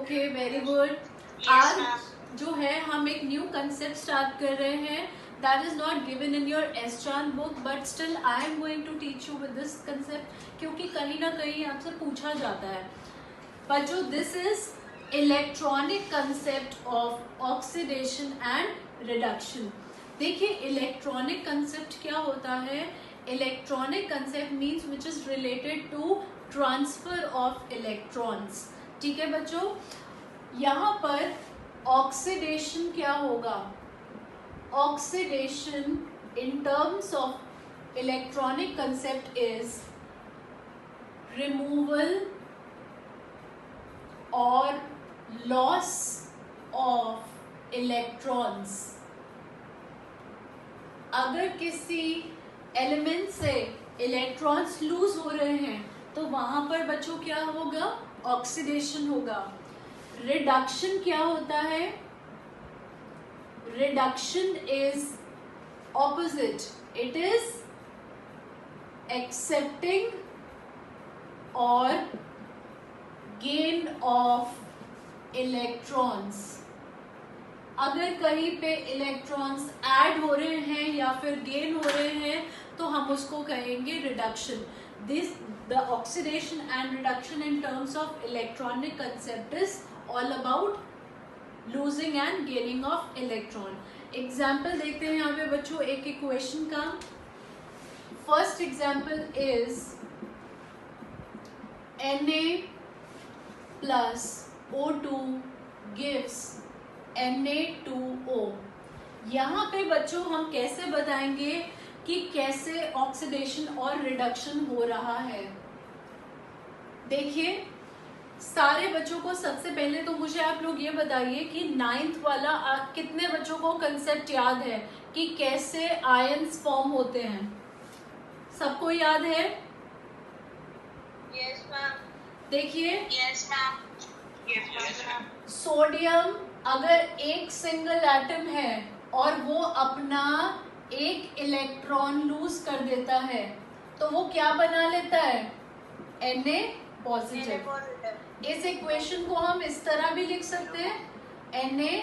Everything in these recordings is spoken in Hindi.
Okay, very good. Yes, ma'am. आज जो है हम एक न्यू कंसेप्ट स्टार्ट कर रहे हैं that is not given in your एस्ट्रॉन book, but still I am going to teach you with this concept, क्योंकि कहीं ना कहीं आपसे पूछा जाता है। बच्चों, this is electronic concept of oxidation and reduction. देखिए, इलेक्ट्रॉनिक कंसेप्ट क्या होता है? Electronic concept means which is related to transfer of electrons. ठीक है बच्चों, यहाँ पर ऑक्सीडेशन क्या होगा? Oxidation in terms of electronic concept is removal और लॉस ऑफ इलेक्ट्रॉन्स। अगर किसी एलिमेंट से इलेक्ट्रॉन्स लूज हो रहे हैं तो वहां पर बच्चों क्या होगा? ऑक्सीडेशन होगा। रिडक्शन क्या होता है? Reduction is opposite, it is accepting और गेन ऑफ इलेक्ट्रॉन्स। अगर कहीं पे इलेक्ट्रॉन्स ऐड हो रहे हैं या फिर गेन हो रहे हैं तो हम उसको कहेंगे reduction. This the oxidation and reduction in terms of electronic concept is all about losing and gaining of electron. Example देखते हैं यहाँ पे बच्चों एक इक्वेशन का। First example is Na plus O2 gives Na2O। यहाँ पे बच्चों हम कैसे बताएंगे कि कैसे ऑक्सीडेशन और रिडक्शन हो रहा है? देखिए, सारे बच्चों को सबसे पहले तो मुझे आप लोग ये बताइए कि 9th वाला कितने बच्चों को कंसेप्ट याद है कि कैसे आयंस फॉर्म होते हैं? सबको याद है? Yes, ma'am. देखिए, Yes, ma'am. Yes, ma'am. Sodium अगर एक सिंगल एटम है और वो अपना एक इलेक्ट्रॉन लूज कर देता है तो वो क्या बना लेता है? Na positive. इस इक्वेशन को हम इस तरह भी लिख सकते हैं, Na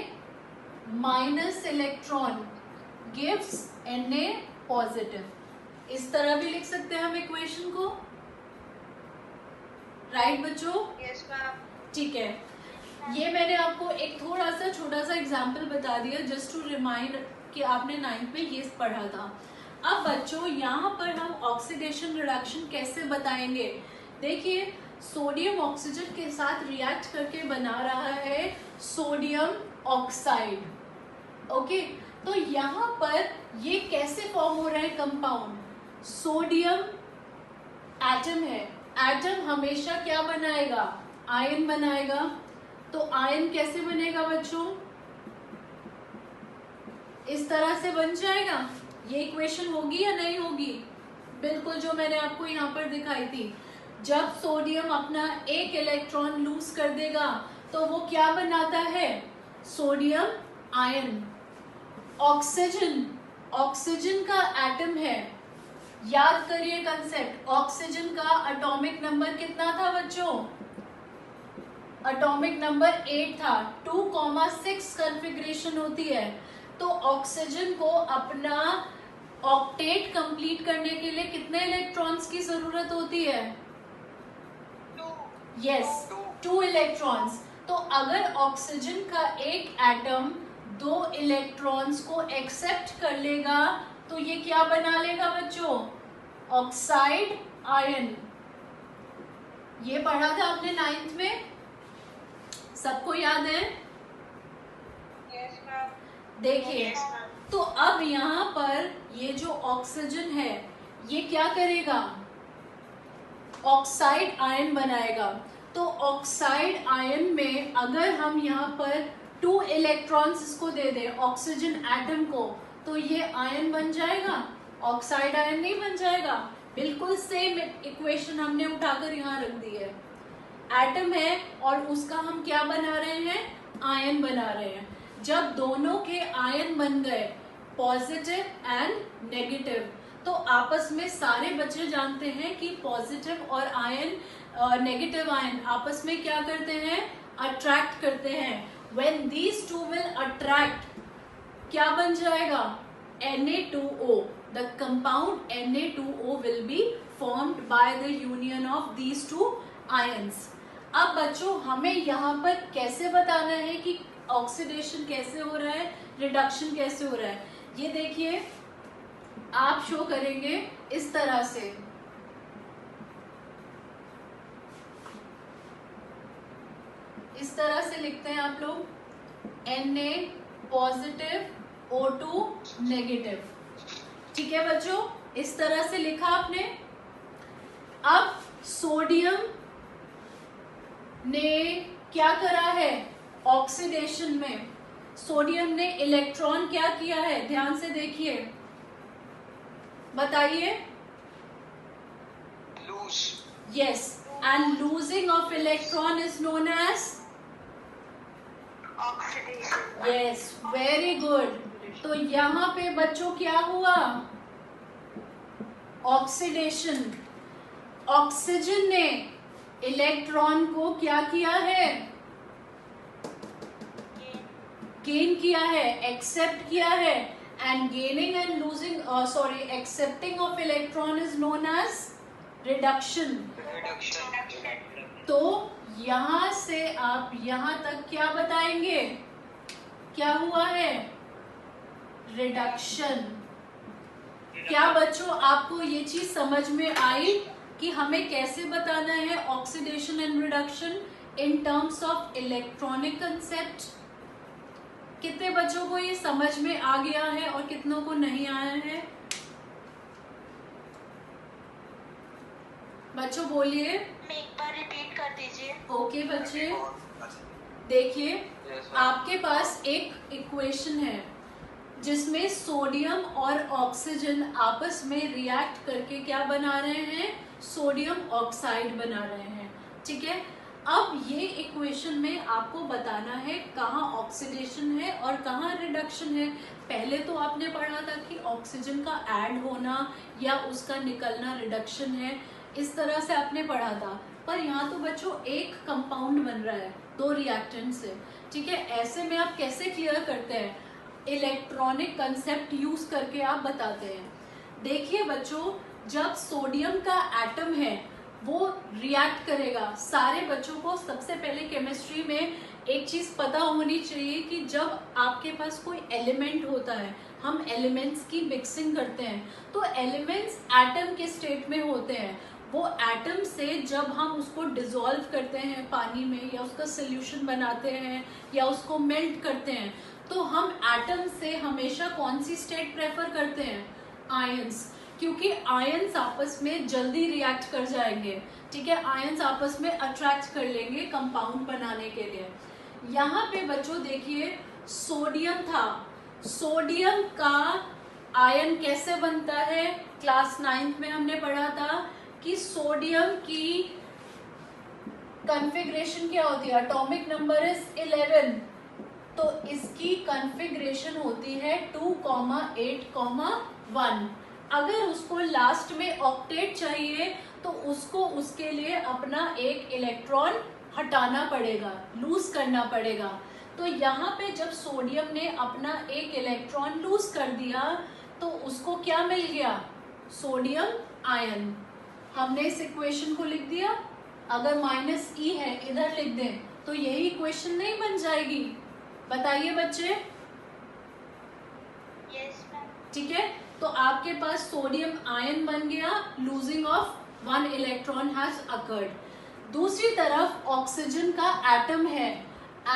minus electron gives Na positive. इस तरह भी लिख सकते हैं हम इक्वेशन को, राइट बच्चों? Yes, ma'am. ठीक है, ये मैंने आपको एक थोड़ा सा छोटा सा एग्जाम्पल बता दिया जस्ट टू रिमाइंड कि आपने 9th में ये पढ़ा था। अब बच्चों यहाँ पर हम ऑक्सीडेशन रिडक्शन कैसे बताएंगे? देखिए, सोडियम ऑक्सीजन के साथ रिएक्ट करके बना रहा है सोडियम ऑक्साइड। ओके, तो यहाँ पर ये कैसे फॉर्म हो रहा है कंपाउंड? सोडियम एटम है, एटम हमेशा क्या बनाएगा? आयन बनाएगा। तो आयन कैसे बनेगा बच्चों? इस तरह से बन जाएगा। ये इक्वेशन होगी या नहीं होगी? बिल्कुल, जो मैंने आपको यहाँ पर दिखाई थी। जब सोडियम अपना एक इलेक्ट्रॉन लूज कर देगा तो वो क्या बनाता है? Sodium ion. ऑक्सीजन, ऑक्सीजन का एटम है, याद करिए कंसेप्ट। ऑक्सीजन का एटॉमिक नंबर कितना था बच्चों? एटॉमिक नंबर 8 था। 2,6 कॉन्फ़िगरेशन होती है। तो ऑक्सीजन को अपना ऑक्टेट कंप्लीट करने के लिए कितने इलेक्ट्रॉन्स की जरूरत होती है? Yes, 2 electrons. तो अगर ऑक्सीजन का एक एटम 2 इलेक्ट्रॉन्स को एक्सेप्ट कर लेगा तो ये क्या बना लेगा बच्चों? Oxide ion. ये पढ़ा था आपने 9th में, सबको याद है? Yes, ma'am. देखिए, Yes, ma'am. तो अब यहाँ पर ये जो ऑक्सीजन है ये क्या करेगा? ऑक्साइड आयन बनाएगा। तो ऑक्साइड आयन में अगर हम यहाँ पर 2 इलेक्ट्रॉन्स इसको दे दें ऑक्सीजन एटम को, तो ये आयन बन जाएगा, ऑक्साइड आयन नहीं बन जाएगा। बिल्कुल सेम इक्वेशन हमने उठाकर यहाँ रख दी है। एटम है और उसका हम क्या बना रहे हैं? आयन बना रहे हैं। जब दोनों के आयन बन गए पॉजिटिव एंड नेगेटिव, तो आपस में सारे बच्चे जानते हैं कि पॉजिटिव और आयन नेगेटिव आयन आपस में क्या करते हैं? अट्रैक्ट करते हैं, when these two will attract, क्या बन जाएगा? Na2O. The compound Na2O will be formed by the union of these two ions. अब बच्चों हमें यहाँ पर कैसे बताना है कि ऑक्सीडेशन कैसे हो रहा है, रिडक्शन कैसे हो रहा है? ये देखिए आप शो करेंगे इस तरह से, इस तरह से लिखते हैं आप लोग, Na पॉजिटिव O2 नेगेटिव। ठीक है बच्चों, इस तरह से लिखा आपने। अब सोडियम ने क्या करा है ऑक्सीडेशन में? सोडियम ने इलेक्ट्रॉन क्या किया है? ध्यान से देखिए, बताइए। Lose. Yes, and losing of electron is known as oxidation. Yes, very good. तो यहाँ पे बच्चों क्या हुआ? ऑक्सीडेशन। ऑक्सीजन ने इलेक्ट्रॉन को क्या किया है? गेन किया है, एक्सेप्ट किया है, and gaining and losing accepting of electron is known as reduction. तो यहां से आप यहां तक क्या बताएंगे? क्या हुआ है? रिडक्शन। क्या बच्चों आपको ये चीज समझ में आई कि हमें कैसे बताना है oxidation and reduction in terms of electronic concept? कितने बच्चों को ये समझ में आ गया है और कितनों को नहीं आया है? बच्चों बोलिए। एक बार रिपीट कर दीजिए। ओके बच्चे, देखिए आपके पास एक इक्वेशन है जिसमें सोडियम और ऑक्सीजन आपस में रिएक्ट करके क्या बना रहे हैं? सोडियम ऑक्साइड बना रहे हैं। ठीक है, अब ये इक्वेशन में आपको बताना है कहाँ ऑक्सीडेशन है और कहाँ रिडक्शन है। पहले तो आपने पढ़ा था कि ऑक्सीजन का ऐड होना या उसका निकलना रिडक्शन है, इस तरह से आपने पढ़ा था। पर यहाँ तो बच्चों एक कंपाउंड बन रहा है दो रिएक्टेंट से। ठीक है, ऐसे में आप कैसे क्लियर करते हैं? इलेक्ट्रॉनिक कंसेप्ट यूज करके आप बताते हैं। देखिए बच्चों, जब सोडियम का एटम है वो रिएक्ट करेगा, सारे बच्चों को सबसे पहले केमिस्ट्री में एक चीज पता होनी चाहिए कि जब आपके पास कोई एलिमेंट होता है, हम एलिमेंट्स की मिक्सिंग करते हैं, तो एलिमेंट्स एटम के स्टेट में होते हैं। वो एटम से जब हम उसको डिसॉल्व करते हैं पानी में या उसका सोल्यूशन बनाते हैं या उसको मेल्ट करते हैं, तो हम एटम से हमेशा कौन सी स्टेट प्रेफर करते हैं? आयंस, क्योंकि आयंस आपस में जल्दी रिएक्ट कर जाएंगे। ठीक है, आयंस आपस में अट्रैक्ट कर लेंगे कंपाउंड बनाने के लिए। यहाँ पे बच्चों देखिए सोडियम था, सोडियम का आयन कैसे बनता है? क्लास 9th में हमने पढ़ा था कि सोडियम की कॉन्फ़िगरेशन क्या होती है? एटॉमिक नंबर इज 11, तो इसकी कॉन्फ़िगरेशन होती है 2,8,1। अगर उसको लास्ट में ऑक्टेट चाहिए तो उसको उसके लिए अपना एक इलेक्ट्रॉन हटाना पड़ेगा, लूज करना पड़ेगा। तो यहाँ पे जब सोडियम ने अपना एक इलेक्ट्रॉन लूज कर दिया तो उसको क्या मिल गया? Sodium ion. हमने इस इक्वेशन को लिख दिया। अगर -E है इधर लिख दें तो यही इक्वेशन नहीं बन जाएगी? बताइए बच्चे। Yes ma'am. ठीक है, तो आपके पास सोडियम आयन बन गया, losing of 1 electron has occurred. दूसरी तरफ ऑक्सीजन का एटम है,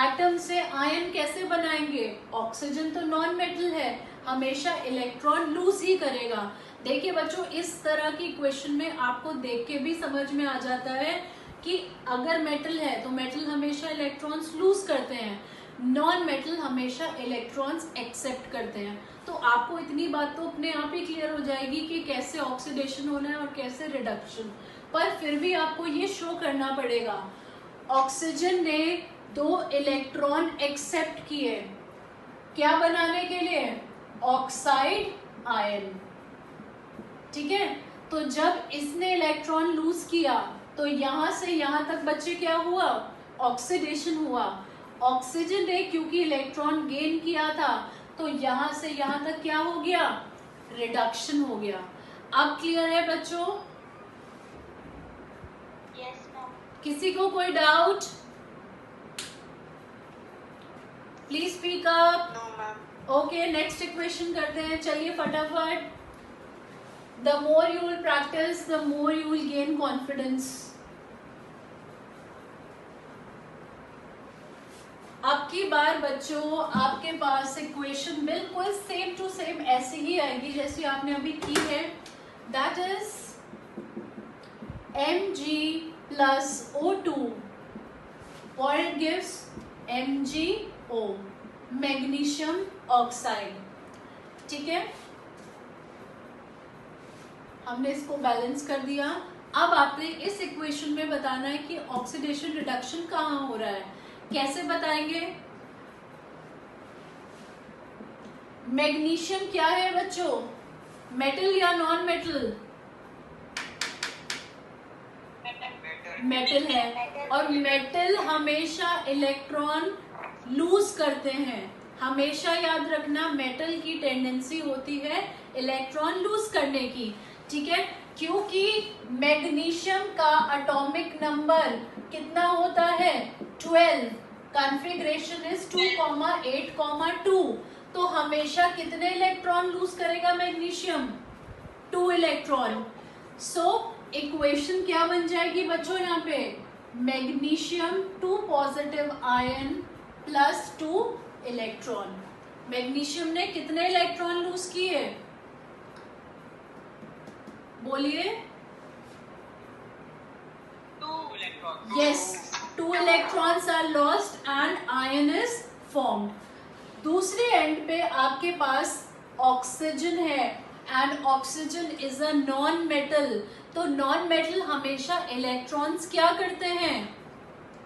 एटम से आयन कैसे बनाएंगे? ऑक्सीजन तो नॉन मेटल है, हमेशा इलेक्ट्रॉन लूज ही करेगा। देखिए बच्चों, इस तरह की इक्वेशन में आपको देख के भी समझ में आ जाता है कि अगर मेटल है तो मेटल हमेशा इलेक्ट्रॉन्स लूज करते हैं, नॉन मेटल हमेशा इलेक्ट्रॉन्स एक्सेप्ट करते हैं। तो आपको इतनी बात तो अपने आप ही क्लियर हो जाएगी कि कैसे ऑक्सीडेशन होना है और कैसे रिडक्शन। पर फिर भी आपको ये शो करना पड़ेगा, ऑक्सीजन ने 2 इलेक्ट्रॉन एक्सेप्ट किए, क्या बनाने के लिए? Oxide ion. ठीक है, तो जब इसने इलेक्ट्रॉन लूज किया तो यहां से यहां तक बच्चे क्या हुआ? ऑक्सीडेशन हुआ, ऑक्सीजन ने क्योंकि इलेक्ट्रॉन गेन किया था तो यहां से यहां तक क्या हो गया, रिडक्शन हो गया। अब क्लियर है बच्चों? Yes ma'am. किसी को कोई doubt? Please speak up. No ma'am. Okay, next equation करते हैं, चलिए फटाफट। The more you will practice the more you will gain confidence. अब की बार बच्चों आपके पास इक्वेशन बिल्कुल सेम टू सेम ऐसी ही आएगी जैसी आपने अभी की है। That is Mg plus O2 what gives MgO, magnesium oxide. ठीक है, हमने इसको बैलेंस कर दिया। अब आपने इस इक्वेशन में बताना है कि ऑक्सीडेशन रिडक्शन कहाँ हो रहा है। कैसे बताएंगे? मैग्नीशियम क्या है बच्चों, मेटल या नॉन मेटल? मेटल है, और मेटल हमेशा इलेक्ट्रॉन लूज करते हैं। हमेशा याद रखना, मेटल की टेंडेंसी होती है इलेक्ट्रॉन लूज करने की। ठीक है, क्योंकि मैग्नीशियम का एटॉमिक नंबर कितना होता है, 12, कॉन्फ़िगरेशन इज 2,8,2, तो हमेशा कितने इलेक्ट्रॉन लूज करेगा मैग्नीशियम, 2 इलेक्ट्रॉन। सो इक्वेशन क्या बन जाएगी बच्चों यहाँ पे, magnesium 2 positive ion plus 2 electron. Magnesium ने कितने इलेक्ट्रॉन लूज किए, बोलिए? 2 electron. Yes, 2 electrons are lost and ion is formed. दूसरे एंड पे आपके पास ऑक्सीजन है and oxygen is a non metal. तो नॉन मेटल हमेशा इलेक्ट्रॉन्स क्या करते हैं,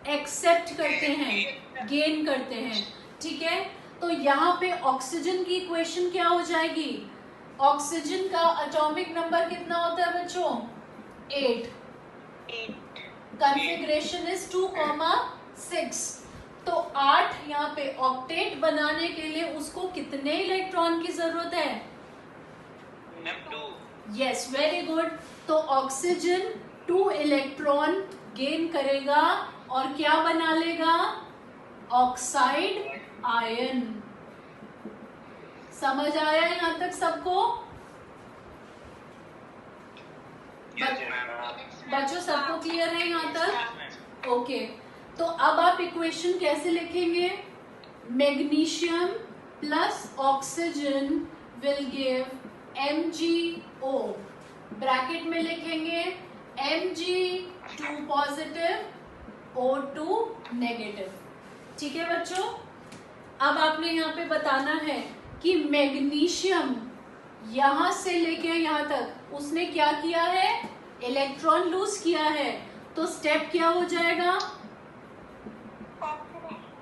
एक्सेप्ट करते हैं, गेन करते हैं। ठीक है, तो यहाँ पे ऑक्सीजन की इक्वेशन क्या हो जाएगी, ऑक्सीजन का एटॉमिक नंबर कितना होता है बच्चों, 8, कॉन्फ़िगरेशन इज 2,6। तो 8 यहाँ पे ऑक्टेट बनाने के लिए उसको कितने इलेक्ट्रॉन की जरूरत है, 2। Yes, very good. तो ऑक्सीजन 2 इलेक्ट्रॉन गेन करेगा और क्या बना लेगा, ऑक्साइड आयन। समझ आया यहाँ तक सबको? बच्चों सबको क्लियर है यहाँ तक? ओके, तो अब आप इक्वेशन कैसे लिखेंगे, magnesium plus oxygen will give MgO, bracket में लिखेंगे Mg2 पॉजिटिव O2 नेगेटिव। ठीक है बच्चों, अब आपने यहाँ पे बताना है कि मैग्नीशियम यहां से लेके यहां तक उसने क्या किया है, इलेक्ट्रॉन लूज किया है। तो स्टेप क्या हो जाएगा,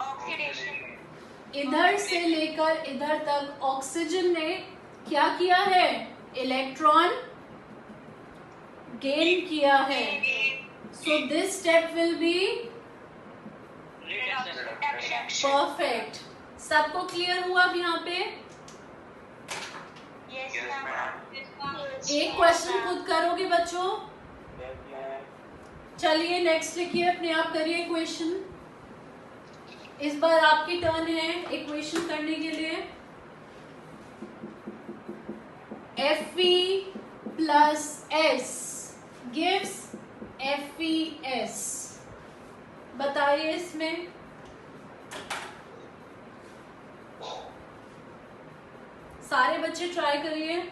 ऑक्सीडेशन। इधर से लेकर इधर तक ऑक्सीजन ने क्या किया है, इलेक्ट्रॉन गेन किया है। So this step will be perfect. सबको क्लियर हुआ अब यहाँ पे? Yes ma'am. एक क्वेश्चन खुद करोगे बच्चों? चलिए नेक्स्ट लिखिए, अपने आप करिए इक्वेशन। इस बार आपकी टर्न है इक्वेशन करने के लिए। Fe plus S gives FeS। बताइए इसमें, सारे बच्चे ट्राई करिए।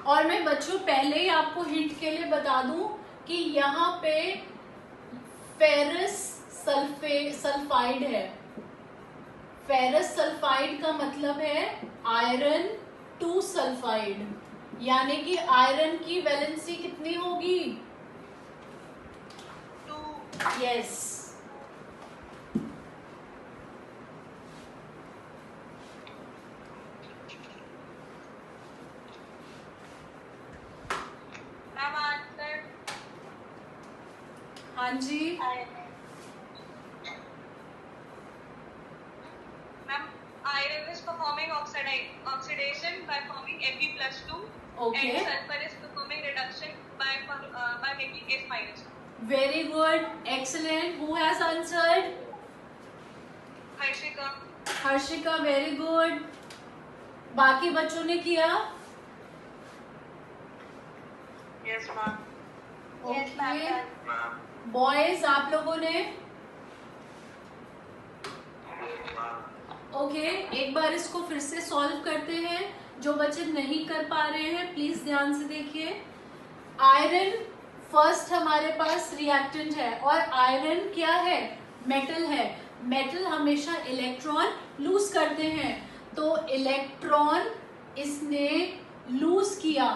और मैं बच्चों पहले ही आपको हिंट के लिए बता दूं कि यहाँ पे फेरस सल्फाइड है। फेरस सल्फाइड का मतलब है आयरन 2 सल्फाइड, यानी कि आयरन की वैलेंसी कितनी होगी, 2। यस। हाँ जी, Ma'am, iron is performing oxidation by forming Fe+2, Okay. and sulfur is performing reduction by making H-. Very good, excellent. Who has answered? Harshika. Harshika, very good. बाकी बच्चों ने किया? Yes, ma'am. ओके. बॉयज, आप लोगों ने? ओके, एक बार इसको फिर से सॉल्व करते हैं. जो बच्चे नहीं कर पा रहे हैं प्लीज ध्यान से देखिए. आयरन फर्स्ट हमारे पास रिएक्टेंट है, और आयरन क्या है? मेटल है. मेटल हमेशा इलेक्ट्रॉन लूज करते हैं, तो इलेक्ट्रॉन इसने लूज किया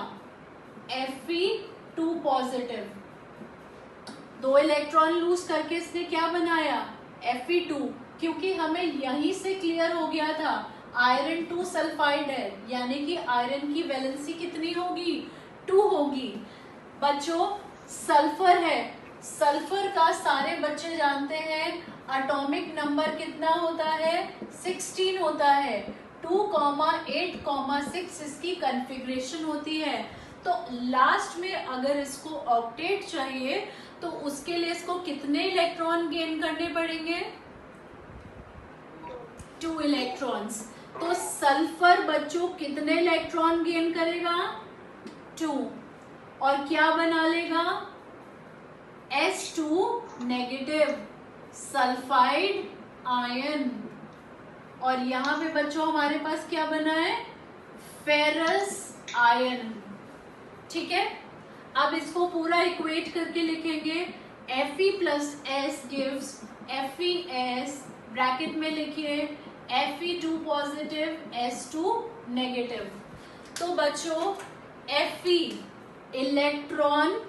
Fe2 पॉजिटिव. 2 इलेक्ट्रॉन लूज करके इसने क्या बनाया? Fe2. क्योंकि हमें यहीं से क्लियर हो गया था आयरन 2 सल्फाइड है, यानी कि आयरन की वैलेंसी कितनी होगी? 2 होगी. बच्चों, सल्फर है. सल्फर का सारे बच्चे जानते हैं एटॉमिक नंबर कितना होता है? 16 होता है. 2, 8, 6 इसकी कॉन्फ़िगरेशन होती है. तो लास्ट में अगर इसको ऑक्टेट चाहिए तो उसके लिए इसको कितने इलेक्ट्रॉन गेन करने पड़ेंगे? 2 इलेक्ट्रॉन्स. तो सल्फर बच्चों कितने इलेक्ट्रॉन गेन करेगा? 2. और क्या बना लेगा? S2 negative, sulphide ion. और यहाँ पे बच्चों हमारे पास क्या बना है? Ferrous ion. ठीक है, अब इसको पूरा इक्वेट करके लिखेंगे. Fe plus S gives FeS, bracket में लिखिए Fe2 पॉजिटिव, S2 नेगेटिव. तो बच्चों Fe इलेक्ट्रॉन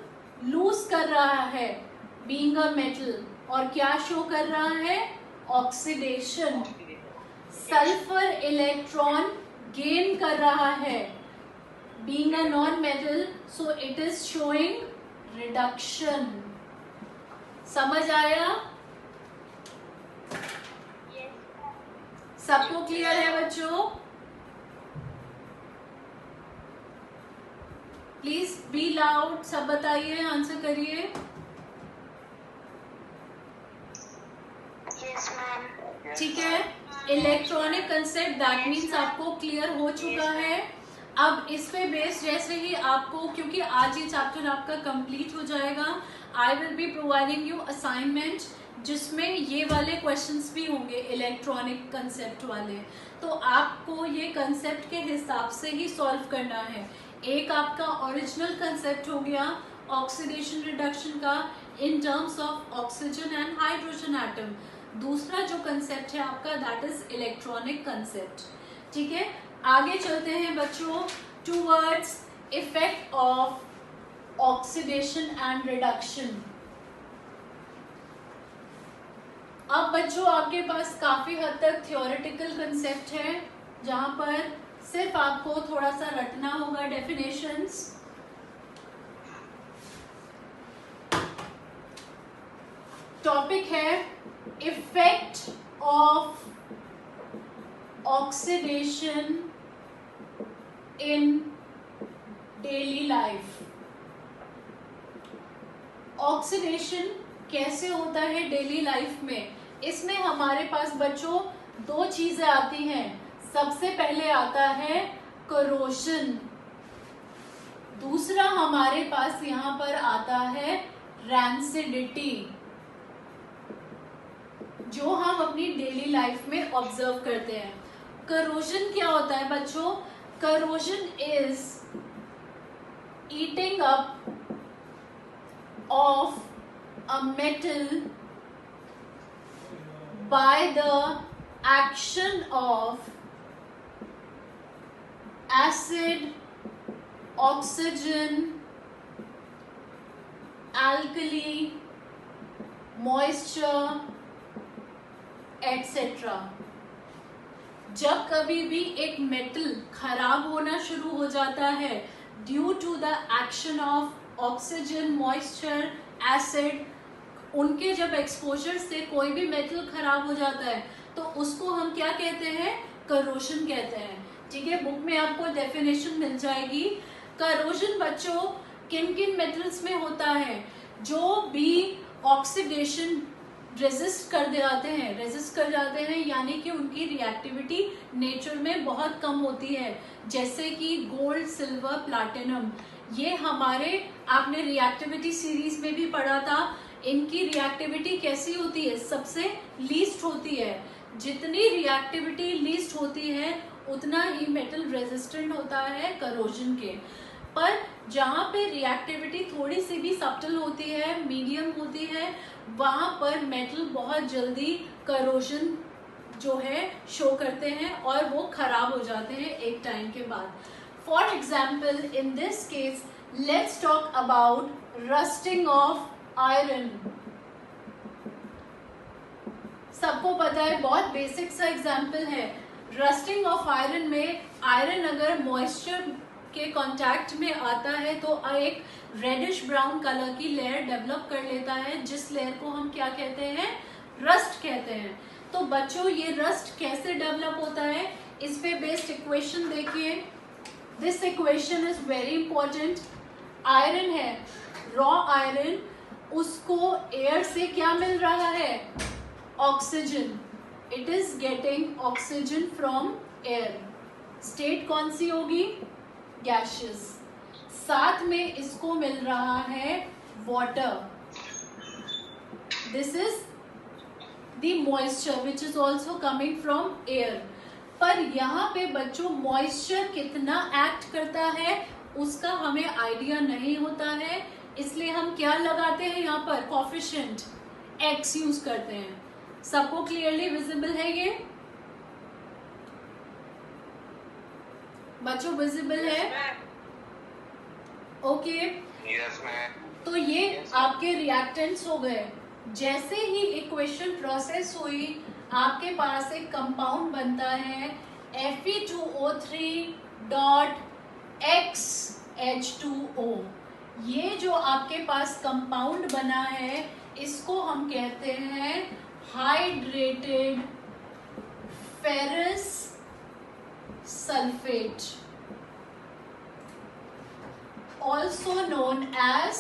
लूज कर रहा है बीइंग अ मेटल, और क्या शो कर रहा है? ऑक्सीडेशन. सल्फर इलेक्ट्रॉन गेन कर रहा है being a non-metal, so it is showing reduction. समझ आया? सबको क्लियर है बच्चों? प्लीज बी लाउड, सब बताइए, आंसर करिए. Yes, ma'am. ठीक है, इलेक्ट्रॉनिक कंसेप्ट दैट मीन्स आपको क्लियर हो चुका है. अब इस पे बेस जैसे ही आपको, क्योंकि आज ये चैप्टर आपका कंप्लीट हो जाएगा, I will be providing you assignment जिसमें ये वाले क्वेश्चंस भी होंगे इलेक्ट्रॉनिक कंसेप्ट वाले. तो आपको ये कंसेप्ट के हिसाब से ही सॉल्व करना है. एक आपका ओरिजिनल कंसेप्ट हो गया ऑक्सीडेशन रिडक्शन का इन terms of oxygen and hydrogen atom. दूसरा जो कंसेप्ट है आपका दैट इज इलेक्ट्रॉनिक कंसेप्ट. ठीक है, आगे चलते हैं बच्चों towards effect of oxidation and reduction. अब बच्चों आपके पास काफी हद तक थियोरेटिकल कंसेप्ट है, जहां पर सिर्फ आपको थोड़ा सा रटना होगा डेफिनेशंस. टॉपिक है effect of oxidation in daily life. Oxidation कैसे होता है डेली लाइफ में? इसमें हमारे पास बच्चों 2 चीजें आती हैं. सबसे पहले आता है करोशन, दूसरा हमारे पास यहाँ पर आता है रैंसिडिटी, जो हम अपनी डेली लाइफ में ऑब्जर्व करते हैं. करोजन क्या होता है बच्चों? Corrosion is eating up of a metal by the action of acid, oxygen, alkali, moisture etcetera. जब कभी भी एक मेटल खराब होना शुरू हो जाता है due to the action of oxygen, moisture, acid, उनके जब एक्सपोजर से कोई भी मेटल खराब हो जाता है तो उसको हम क्या कहते हैं, करोशन कहते हैं। ठीक है, बुक में आपको डेफिनेशन मिल जाएगी। करोशन बच्चों किन किन मेटल्स में होता है, जो भी ऑक्सीडेशन रेजिस्ट कर जाते हैं यानी कि उनकी रिएक्टिविटी नेचर में बहुत कम होती है, जैसे कि गोल्ड, सिल्वर, प्लैटिनम। ये हमारे आपने रिएक्टिविटी सीरीज में भी पढ़ा था। इनकी रिएक्टिविटी कैसी होती है, सबसे लीस्ट होती है। जितनी रिएक्टिविटी लीस्ट होती है उतना ही मेटल रेजिस्टेंट होता है करोजन के। पर जहाँ पे रिएक्टिविटी थोड़ी सी भी सब्टल होती है, मीडियम होती है, वहाँ पर मेटल बहुत जल्दी करोजन जो है शो करते हैं और वो खराब हो जाते हैं एक टाइम के बाद। For example in this case let's talk about rusting of iron. सबको पता है, बहुत बेसिक सा एग्जाम्पल है। रस्टिंग ऑफ आयरन में आयरन अगर मॉइस्चर के कांटेक्ट में आता है तो एक रेडिश ब्राउन कलर की लेयर डेवलप कर लेता है, जिस लेयर को हम क्या कहते हैं, रस्ट कहते हैं। तो बच्चों ये रस्ट कैसे डेवलप होता है, इस पे बेस्ड इक्वेशन देखिए। This equation is very important. Iron है, रॉ आयरन, उसको एयर से क्या मिल रहा है, oxygen. It is getting oxygen from air. State कौन सी होगी, गैशियस। साथ में इसको मिल रहा है water. This is the moisture which is also coming from air. पर यहाँ पे बच्चों मॉइस्चर कितना एक्ट करता है उसका हमें आइडिया नहीं होता है, इसलिए हम क्या लगाते हैं यहाँ पर, कोफिशिएंट एक्स यूज करते हैं। सबको क्लियरली विजिबल है ये बच्चों, विजिबल है? Okay yes ma'am. तो ये आपके रिएक्टेंट्स हो गए। जैसे ही इक्वेशन प्रोसेस हुई आपके पास एक कंपाउंड बनता है Fe2O3.XH2O। ये जो आपके पास कंपाउंड बना है इसको हम कहते हैं hydrated ferrous sulphate, also known as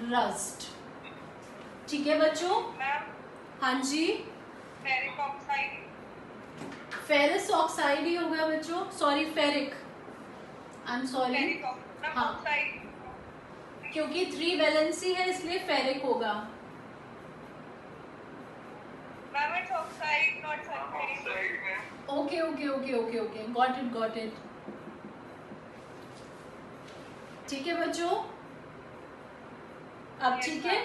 rust. ठीक है बच्चों? मैम हाँ जी, फेरिक ऑक्साइड। फेरस ऑक्साइड ही होगा बच्चों, sorry ferric, I am sorry. Ferric हाँ। ऑक्साइड। क्योंकि 3 वैलेंसी है इसलिए फेरिक होगा। Ma'am it's oxide not sulphate. Okay okay okay okay okay, got it. ठीक है बच्चों, अब ठीक है।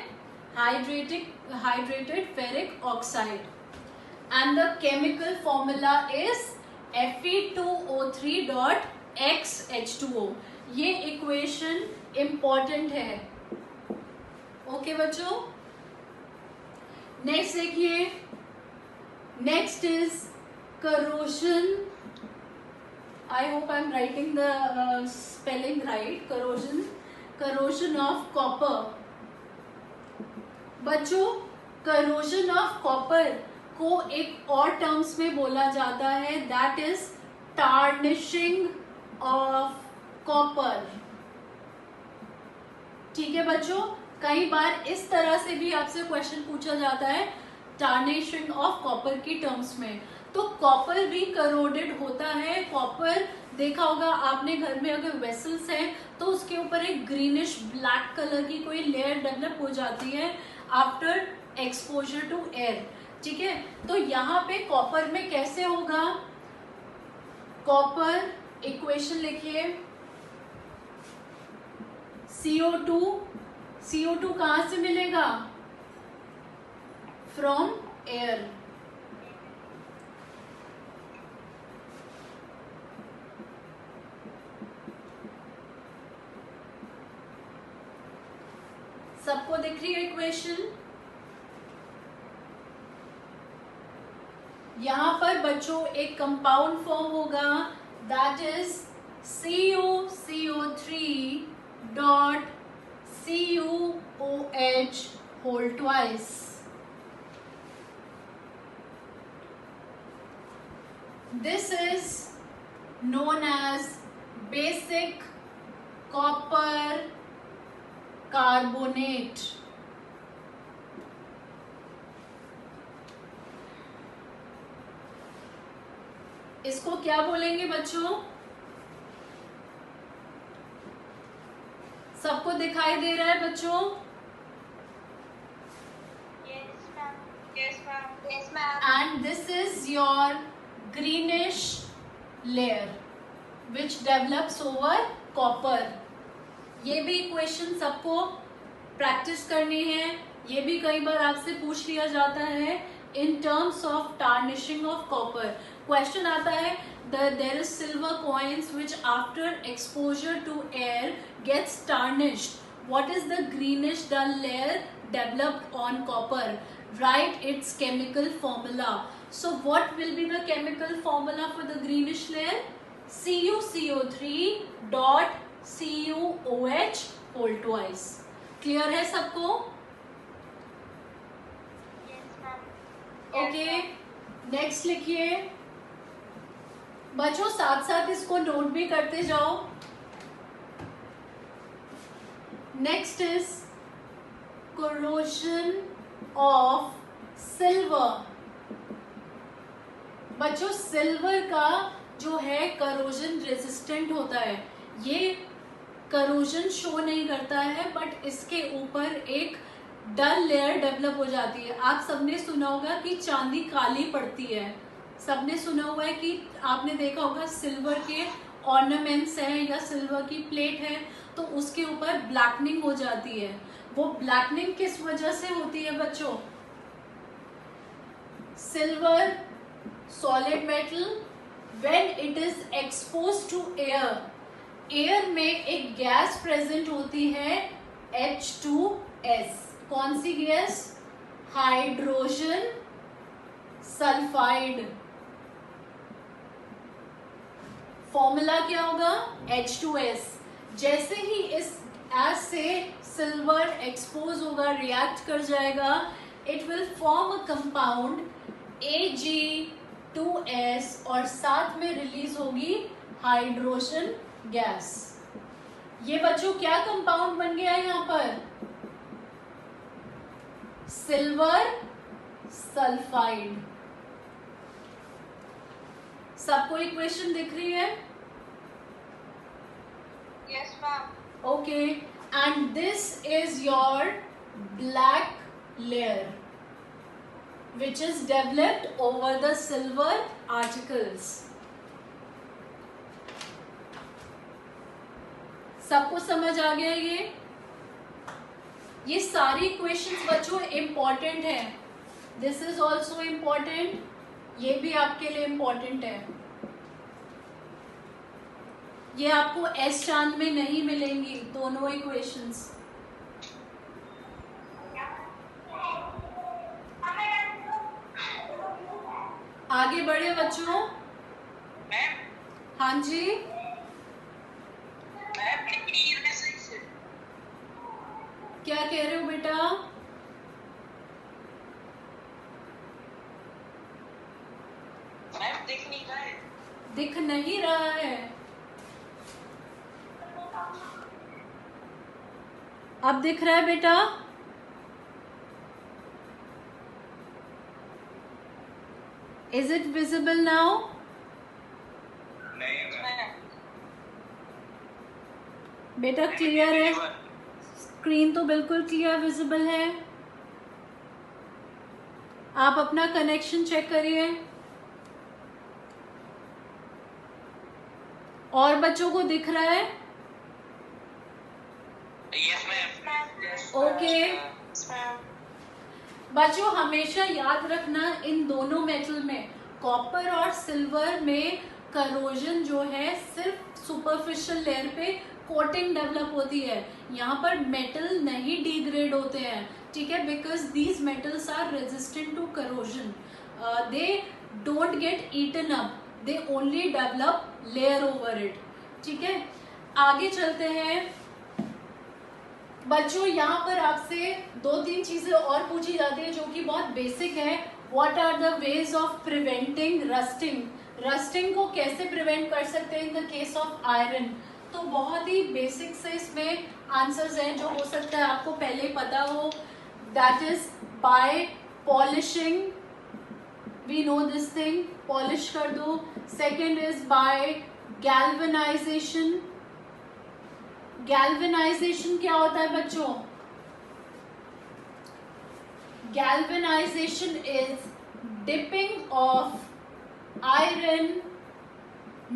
Hydrated ferric oxide and the chemical formula is Fe2O3.XH2O। ये इक्वेशन इंपॉर्टेंट है। ओके बच्चों, नेक्स्ट देखिए। Next is corrosion. I hope I am writing the spelling right. Corrosion of copper. बच्चों करोशन ऑफ कॉपर को एक और टर्म्स में बोला जाता है, that is tarnishing of copper. ठीक है बच्चों, कई बार इस तरह से भी आपसे क्वेश्चन पूछा जाता है टार्निशिंग ऑफ कॉपर की टर्म्स में। तो कॉपर भी करोडेड होता है। कॉपर देखा होगा आपने घर में, अगर वेसल्स हैं तो उसके ऊपर एक ग्रीनिश ब्लैक कलर की कोई लेयर डेवलप हो जाती है आफ्टर एक्सपोजर टू एयर। ठीक है, तो यहाँ पे कॉपर में कैसे होगा, कॉपर इक्वेशन लिखिए। CO2 कहाँ से मिलेगा, फ्रॉम एयर। सबको दिख रही है इक्वेशन? यहाँ पर बच्चों एक कंपाउंड फॉर्म होगा, that is CuCO3.CuOH whole twice. This is known as basic copper carbonate. इसको क्या बोलेंगे बच्चों? सबको दिखाई दे रहा है बच्चों? Yes, ma'am. Yes, ma'am. Yes, ma'am. And this is your greenish layer which develops over copper. ये भी क्वेश्चन सबको प्रैक्टिस करनी है। ये भी कई बार आपसे पूछ लिया जाता है इन terms of tarnishing of copper. Question आता है there is silver coins which after exposure to air gets tarnished. What is the greenish dull layer developed on copper? Write its chemical formula. So what will be the chemical formula for the greenish layer? CuCO3 dot CuOH whole twice. Clear है सबको? Yes, ma'am. ओके, नेक्स्ट लिखिए बच्चों, साथ साथ इसको नोट भी करते जाओ। Next is corrosion of silver. बच्चों, सिल्वर का जो है करोजन रेजिस्टेंट होता है। ये करोजन शो नहीं करता है बट इसके ऊपर एक डल लेयर डेवलप हो जाती है। आप सबने सुना होगा कि चांदी काली पड़ती है। सबने सुना हुआ है कि आपने देखा होगा सिल्वर के ऑर्नामेंट्स हैं या सिल्वर की प्लेट है तो उसके ऊपर ब्लैकनिंग हो जाती है। वो ब्लैकनिंग किस वजह से होती है बच्चों? Silver solid metal when it is exposed to air, air में एक गैस प्रेजेंट होती है H2S। कौन सी गैस? Hydrogen sulphide. फॉर्मूला क्या होगा? H2S। जैसे ही इस एज से सिल्वर एक्सपोज होगा, रिएक्ट कर जाएगा, it will form a compound Ag2S और साथ में रिलीज होगी हाइड्रोजन गैस। ये बच्चों क्या कंपाउंड बन गया यहाँ पर? Silver sulphide. सबको इक्वेशन दिख रही है? Yes, ma'am. Okay, and this is your black layer which is developed over the silver articles. सबको समझ आ गया? ये सारी क्वेश्चंस बच्चों इम्पॉर्टेंट है। दिस इज ऑल्सो इम्पॉर्टेंट, ये भी आपके लिए इम्पॉर्टेंट है। ये आपको एस चांद में नहीं मिलेंगी दोनों इक्वेशंस। आगे बढ़े बच्चों। मैम, हाँ जी, क्या कह रहे हो बेटा? मैम दिख नहीं रहा है। दिख नहीं रहा है? अब दिख रहा है बेटा? Is it visible now? नहीं मैम। बेटा क्लियर है? स्क्रीन तो बिल्कुल क्लियर विजिबल है। आप अपना कनेक्शन चेक करिए। और बच्चों को दिख रहा है? Yes, ma'am. ओके बच्चों, हमेशा याद रखना इन दोनों मेटल में, कॉपर और सिल्वर में, करोजन जो है सिर्फ सुपरफिशियल लेयर पे कोटिंग डेवलप होती है। यहाँ पर मेटल नहीं डिग्रेड होते हैं, ठीक है, because these metals are resistant to corrosion. They don't get eaten up, they only develop layer over it. ठीक है, आगे चलते हैं बच्चों। यहाँ पर आपसे 2-3 चीजें और पूछी जाती है जो कि बहुत बेसिक है। What are the ways of preventing rusting? Rusting को कैसे प्रिवेंट कर सकते हैं in the case of iron? तो बहुत ही बेसिक से इसमें आंसर्स हैं जो हो सकता है आपको पहले ही पता हो. That is by polishing. We know this thing, polish कर दो. Second is by galvanization. Galvanization क्या होता है बच्चों? Galvanization is dipping of iron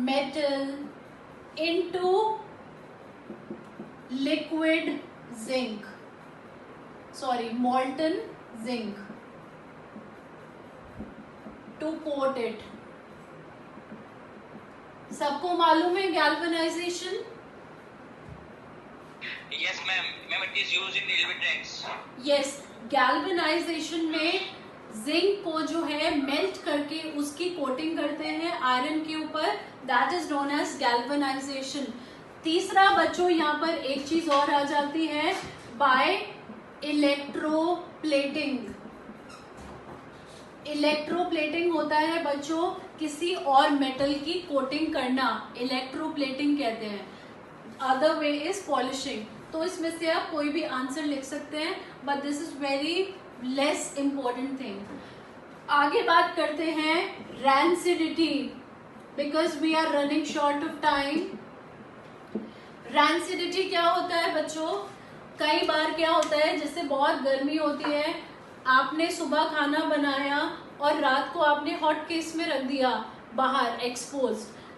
metal into liquid zinc, sorry, molten zinc to coat it. सबको मालूम है galvanisation? Yes, ma'am. Ma'am, it is used in railway tracks. Yes, galvanisation में जिंक को जो है मेल्ट करके उसकी कोटिंग करते हैं आयरन के ऊपर. That is known as galvanization. तीसरा बच्चों यहाँ पर एक चीज और आ जाती है, बाय इलेक्ट्रोप्लेटिंग. इलेक्ट्रोप्लेटिंग होता है बच्चों किसी और मेटल की कोटिंग करना, इलेक्ट्रोप्लेटिंग कहते हैं. Other way is polishing. तो इसमें से आप कोई भी आंसर लिख सकते हैं, but this is very less important thing. आगे बात करते हैं rancidity, because we are running short of time. Rancidity क्या होता है बच्चों? कई बार क्या होता है, जैसे बहुत गर्मी होती है, आपने सुबह खाना बनाया और रात को आपने हॉट केस में रख दिया बाहर एक्सपोज,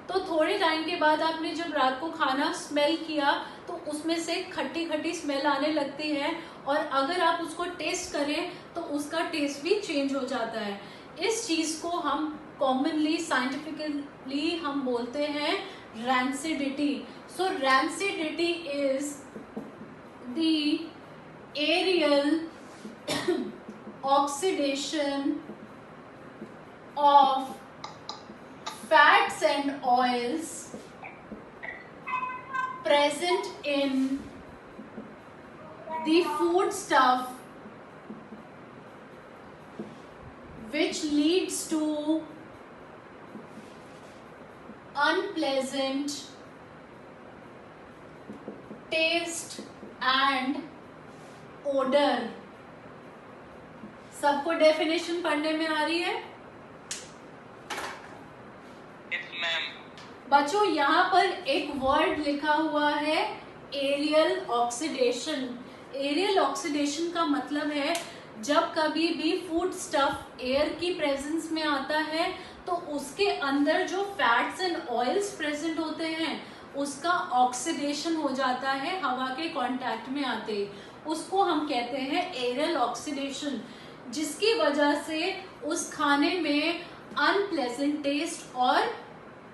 तो थोड़े टाइम के बाद आपने जब रात को खाना स्मेल किया तो उसमें से खट्टी खट्टी स्मेल आने लगती है, और अगर आप उसको टेस्ट करें तो उसका टेस्ट भी चेंज हो जाता है. इस चीज को हम कॉमनली साइंटिफिकली हम बोलते हैं rancidity. So rancidity is the aerial oxidation of fats and oils present in the food stuff, which leads to unpleasant taste and odor. सबको डेफिनेशन पढ़ने में आ रही है? बच्चों यहाँ पर एक वर्ड लिखा हुआ है एरियल ऑक्सीडेशन. एरियल ऑक्सीडेशन का मतलब है जब कभी भी फूड स्टफ एयर की प्रेजेंस में आता है तो उसके अंदर जो फैट्स एंड ऑयल्स प्रेजेंट होते हैं उसका ऑक्सीडेशन हो जाता है हवा के कांटेक्ट में आते. उसको हम कहते हैं एरियल ऑक्सीडेशन, जिसकी वजह से उस खाने में अनप्लेजेंट टेस्ट और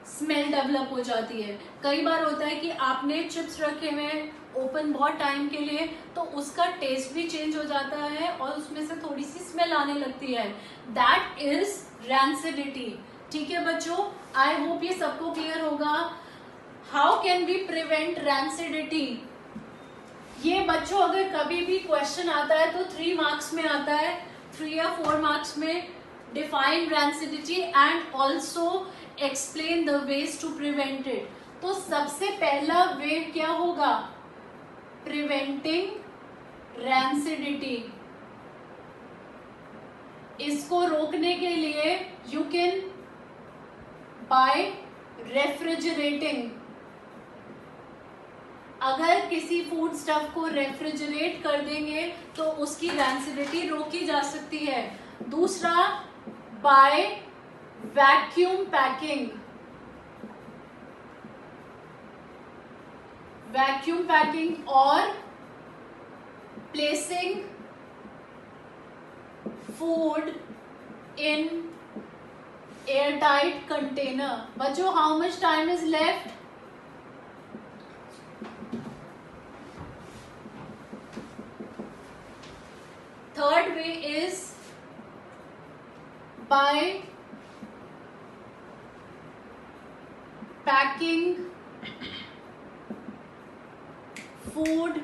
स्मेल डेवलप हो जाती है. कई बार होता है कि आपने चिप्स रखे हुए ओपन बहुत टाइम के लिए तो उसका टेस्ट भी चेंज हो जाता है और उसमें से थोड़ी सी स्मेल आने लगती है. That is rancidity. ठीक है बच्चों, आई होप ये सबको क्लियर होगा. How can we prevent rancidity? ये बच्चों अगर कभी भी क्वेश्चन आता है तो 3 मार्क्स में आता है, 3 या 4 मार्क्स में. Define rancidity and also explain the ways to prevent it. तो सबसे पहला वे क्या होगा? Preventing rancidity. इसको रोकने के लिए यू कैन बाय रेफ्रिजरेटिंग. अगर किसी फूड स्टफ को रेफ्रिजरेट कर देंगे तो उसकी रैंसिडिटी रोकी जा सकती है. दूसरा, by vacuum packing. Vacuum packing और placing food in airtight container. बच्चों, how much time is left? Third way is by packing food